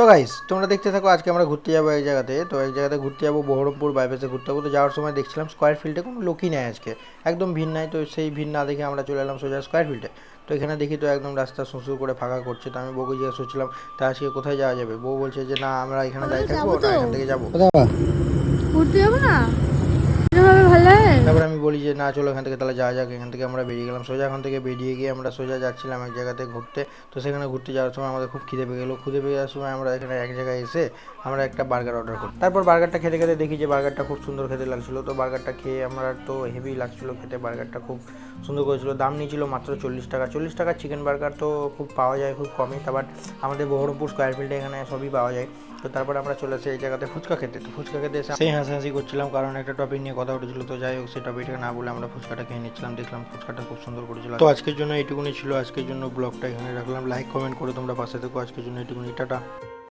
তো গাইস তোমরা দেখতে থাকো, আজকে আমরা ঘুরতে যাবো এক জায়গাতে। তো এক জায়গাতে ঘুরতে যাবো, বহরমপুর বাইপাসে ঘুরতে যাবো। তো যাওয়ার সময় দেখছিলাম স্কোয়ার ফিল্ডে কোনো লোকই নেই আজকে, একদম ভিড় নাই। তো সেই ভিড় না দেখে আমরা চলে এলাম সোজা স্কোয়ার ফিল্ডে। তো এখানে দেখি তো একদম রাস্তা সুসু করে ফাঁকা করছে। তো আমি বউকে জিজ্ঞেস করছিলাম তা আজকে কোথায় যাওয়া যাবে। বউ বলছে যে না আমরা এখানে আমরা দাঁড়িয়ে থাকবো যাবো না, তো এখান থেকে যাবো। ঘুরতে যাবো না, এভাবে ভালো লাগে। তারপর আমি বলি যে না চলো এখান থেকে তাহলে যাওয়া যাক। এখান থেকে আমরা বেরিয়ে গেলাম সোজা। এখান থেকে বেরিয়ে গিয়ে আমরা সোজা যাচ্ছিলাম এক জায়গাতে ঘুরতে। তো সেখানে ঘুরতে যাওয়ার সময় আমাদের খুব খিদে পেয়ে গেলো। খিদে পেয়ে যাওয়ার সময় আমরা এখানে এক জায়গায় এসে আমরা একটা বার্গার অর্ডার করি। তারপর বার্গারটা খেতে খেতে দেখি যে বার্গারটা খুব সুন্দর খেতে লাগছিলো। তো বার্গারটা খেয়ে আমার তো হেভি লাগছিলো খেতে। বার্গারটা খুব সুন্দর করেছিল। দাম নিয়েছিল মাত্র 40 টাকা। 40 টাকা চিকেন বার্গার তো খুব পাওয়া যায় খুব কমই। তারপর আমাদের বহরমপুর স্কোয়ার ফিল্ডে এখানে সবই পাওয়া যায়। তো তারপর আমরা চলে আসি এই জায়গাতে ফুচকা খেতে। তো ফুচকা খেতে এসে সেই হাসাহাসি করছিলাম, কারণ একটা টপিক নিয়ে কথা উঠেছিল। তো যাই হোক, সেই টপিকটা না বলে আমরা ফুচকাটা খেয়ে নিচ্ছিলাম। দেখলাম ফুচকাটা খুব সুন্দর করেছিল। তো আজকের জন্য এইটুকুনি ছিল, আজকের জন্য ব্লগটা এখানে রাখলাম। লাইক কমেন্ট করে তোমরা পাশে থেকো। আজকের জন্য এইটুকুনি, টাটা।